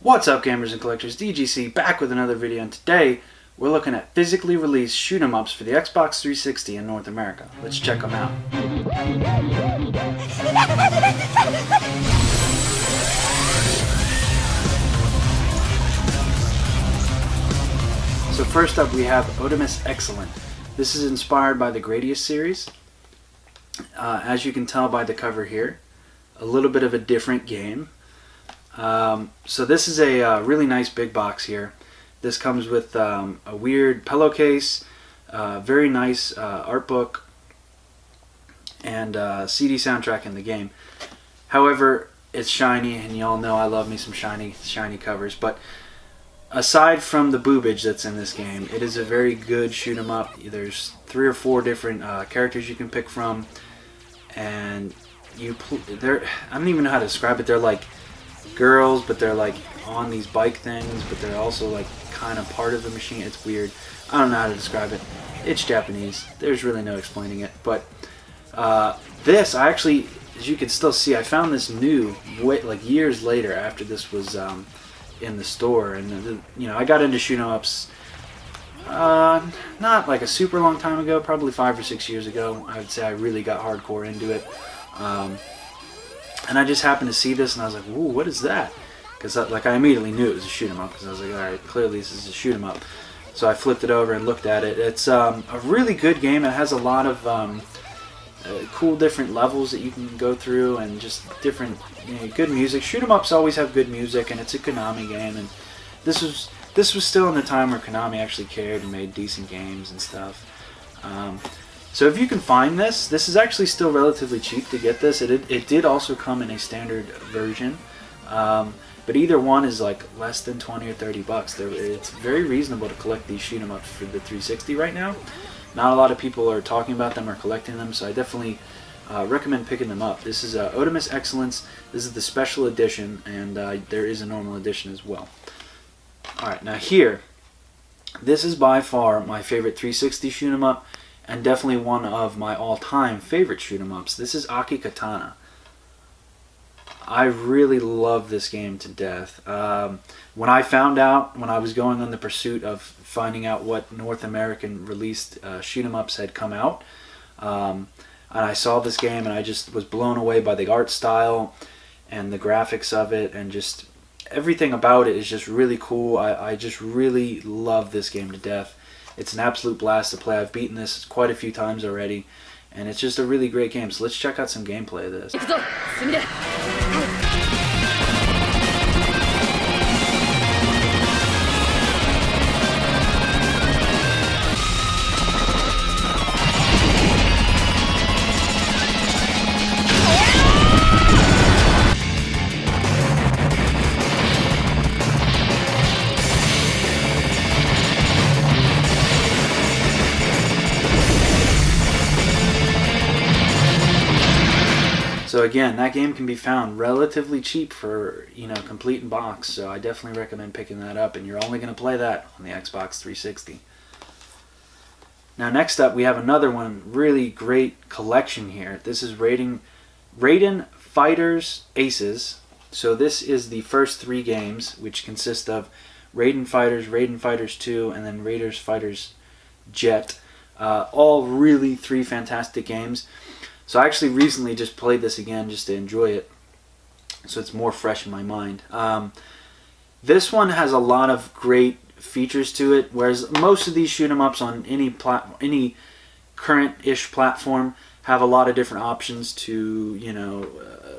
What's up, gamers and collectors? DGC back with another video, and today we're looking at physically released shoot 'em ups for the Xbox 360 in North America. Let's check them out. So first up we have Otomedius Excellent. This is inspired by the Gradius series. As you can tell by the cover here, a little bit of a different game. So this is a really nice big box here. This comes with a weird pillowcase, very nice art book, and CD soundtrack in the game. However, it's shiny, and y'all know I love me some shiny covers. But aside from the boobage that's in this game, it is a very good shoot 'em up. There's 3 or 4 different characters you can pick from, and I don't even know how to describe it. They're like girls, but they're like on these bike things, but they're also like kind of part of the machine. It's weird. I don't know how to describe it. It's Japanese. There's really no explaining it. But this, I actually, as you can still see, I found this new like years later after this was in the store, and you know, I got into shoot 'em ups not like a super long time ago, probably 5 or 6 years ago. I would say I really got hardcore into it. And I just happened to see this, and I was like, "Ooh, what is that?" Because I immediately knew it was a shoot 'em up, because I was like, "All right, clearly this is a shoot 'em up." So I flipped it over and looked at it. It's a really good game. It has a lot of cool different levels that you can go through, and just different, good music. Shoot 'em ups always have good music, and it's a Konami game. And this was still in the time where Konami actually cared and made decent games and stuff. So if you can find this is actually still relatively cheap to get this. It did also come in a standard version, but either one is like less than 20 or 30 bucks. It's very reasonable to collect these shoot 'em ups for the 360 right now. Not a lot of people are talking about them or collecting them, so I definitely recommend picking them up. This is Otomedius Excellence. This is the special edition, and there is a normal edition as well. Alright, now here, this is by far my favorite 360 shoot 'em up, and definitely one of my all-time favorite shoot 'em ups. This is Akai Katana. I really love this game to death. When I found out, when I was going on the pursuit of finding out what North American released shoot 'em ups had come out, and I saw this game, and I just was blown away by the art style and the graphics of it, and just everything about it is just really cool. I just really love this game to death. It's an absolute blast to play. I've beaten this quite a few times already, and it's just a really great game. So let's check out some gameplay of this. So again, that game can be found relatively cheap for, complete in box. So I definitely recommend picking that up, and you're only going to play that on the Xbox 360. Now next up, we have another one, really great collection here. This is Raiden Fighters Aces. So this is the first 3 games, which consist of Raiden Fighters 2, and then Raiden Fighters Jet. All really 3 fantastic games. So I actually recently just played this again just to enjoy it, so it's more fresh in my mind. This one has a lot of great features to it, whereas most of these shoot 'em ups on any current-ish platform have a lot of different options to,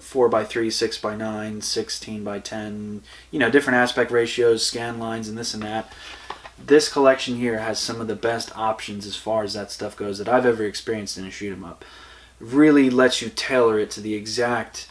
4:3, 6:9, 16:10, different aspect ratios, scan lines, and this and that. This collection here has some of the best options as far as that stuff goes that I've ever experienced in a shoot 'em up. Really lets you tailor it to the exact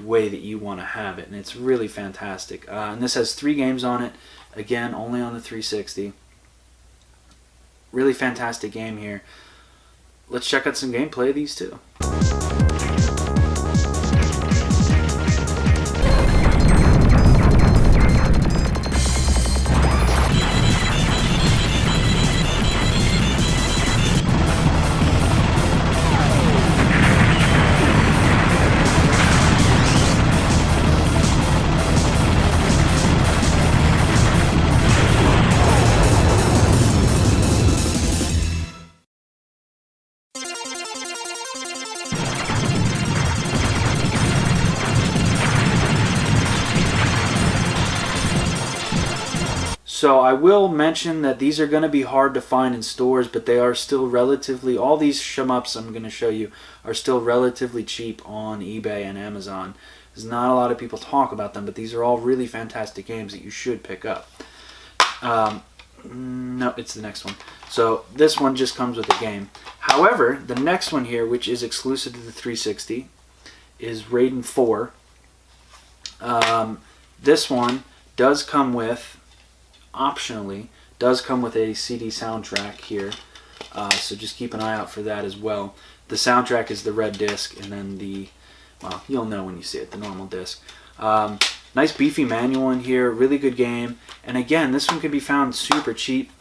way that you want to have it, and it's really fantastic. And this has 3 games on it, again only on the 360. Really fantastic game here. Let's check out some gameplay of these two. So I will mention that these are going to be hard to find in stores, but they are still relatively, all these shmups I'm going to show you are still relatively cheap on eBay and Amazon. There's not a lot of people talk about them, but these are all really fantastic games that you should pick up. No, it's the next one. So this one just comes with the game. However, the next one here, which is exclusive to the 360, is Raiden 4. This one does come with, optionally, does come with a CD soundtrack here. So just keep an eye out for that as well. The soundtrack is the red disc, and then the, well, you'll know when you see it, the normal disc. Nice beefy manual in here, really good game. And again, this one can be found super cheap,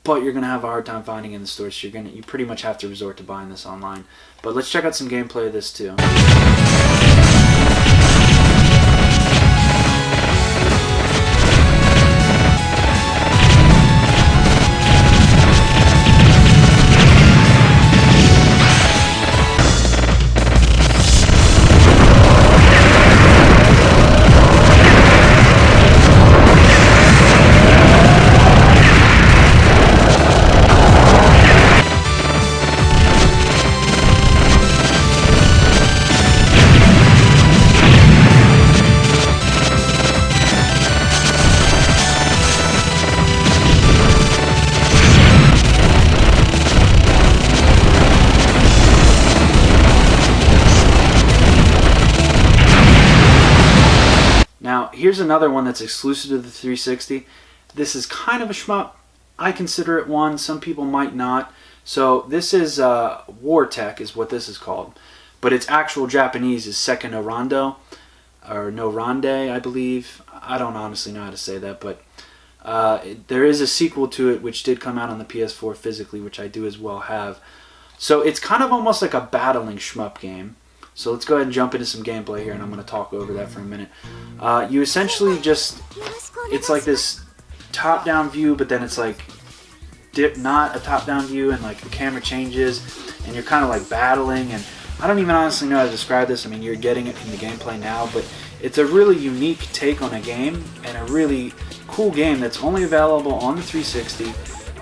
but you're going to have a hard time finding it in the stores, so you pretty much have to resort to buying this online. But let's check out some gameplay of this too. Now, here's another one that's exclusive to the 360. This is kind of a shmup. I consider it one. Some people might not. So this is WarTech is what this is called. But its actual Japanese is Second no Ronde, or no Ronde, I believe. I don't honestly know how to say that, but there is a sequel to it which did come out on the PS4 physically, which I do as well have. So it's kind of almost like a battling shmup game. So let's go ahead and jump into some gameplay here, and I'm going to talk over that for a minute. You essentially just, it's like this top-down view, but then it's like not a top-down view, and like the camera changes, and you're kind of like battling, and I don't even honestly know how to describe this. I mean, you're getting it from the gameplay now, but it's a really unique take on a game, and a really cool game that's only available on the 360.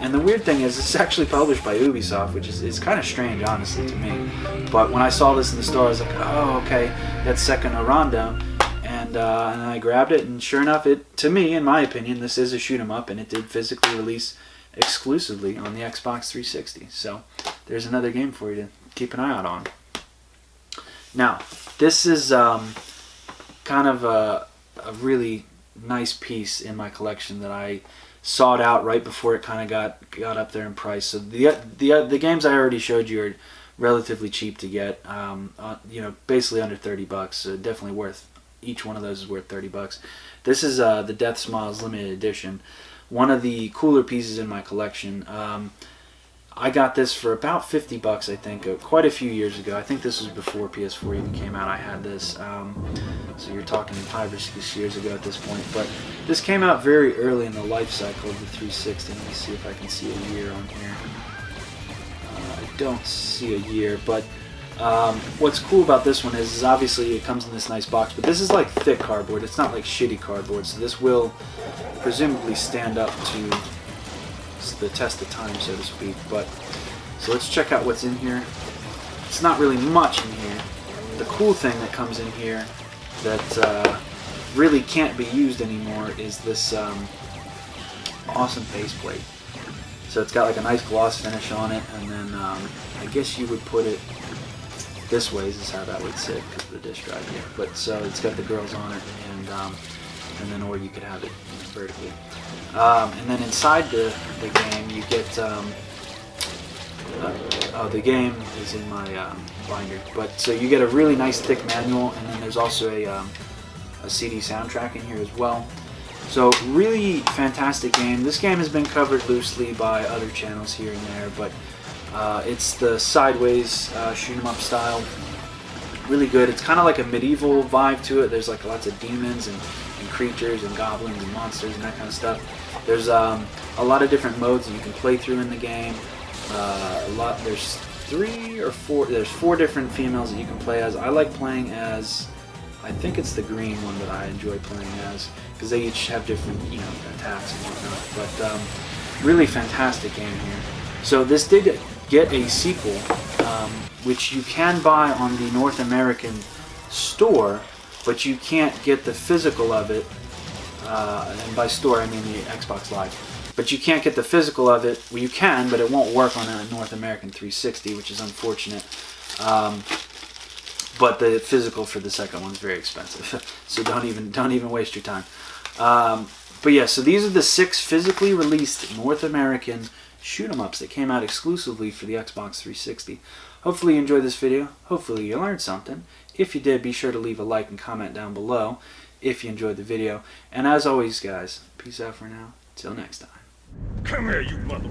And the weird thing is, it's actually published by Ubisoft, which is kind of strange, honestly, to me. But when I saw this in the store, I was like, oh, okay, that's Second no Ronde. And I grabbed it, and sure enough, to me, in my opinion, this is a shoot 'em up, and it did physically release exclusively on the Xbox 360. So there's another game for you to keep an eye out on. Now, this is kind of a really nice piece in my collection that I sought out right before it kind of got up there in price. So the games I already showed you are relatively cheap to get, you know, basically under $30. So definitely worth, each one of those is worth $30. This is the Deathsmiles limited edition, one of the cooler pieces in my collection. I got this for about $50, I think, quite a few years ago. I think this was before PS4 even came out. I had this, so you're talking 5 or 6 years ago at this point. But this came out very early in the life cycle of the 360. Let me see if I can see a year on here. I don't see a year, but what's cool about this one is obviously it comes in this nice box, but this is like thick cardboard. It's not like shitty cardboard, so this will presumably stand up to the test of time, so to speak. But so let's check out what's in here. It's not really much in here. The cool thing that comes in here that really can't be used anymore is this awesome faceplate. So it's got like a nice gloss finish on it, and then I guess you would put it this way is how that would sit because of the disk drive here. But so it's got the girls on it, and then or you could have it vertically. And then inside the game you get the game is in my binder, but so you get a really nice thick manual, and then there's also a CD soundtrack in here as well. So really fantastic game. This game has been covered loosely by other channels here and there, but it's the sideways shoot 'em up style. Really good. It's kind of like a medieval vibe to it. There's like lots of demons and creatures and goblins and monsters and that kind of stuff. There's a lot of different modes that you can play through in the game. There's 4 different females that you can play as. I like playing as I think it's the green one that I enjoy playing as, because they each have different, you know, attacks and whatnot. But really fantastic game here. So this did get a sequel, which you can buy on the North American store, but you can't get the physical of it. And by store I mean the Xbox Live. But you can't get the physical of it. Well, you can, but it won't work on a North American 360, which is unfortunate. But the physical for the second one's very expensive, so don't even waste your time. But yeah, so these are the 6 physically released North American shoot 'em ups that came out exclusively for the Xbox 360. Hopefully you enjoyed this video. Hopefully you learned something. If you did, be sure to leave a like and comment down below if you enjoyed the video. And as always, guys, peace out for now. Till next time. Come here, you mother...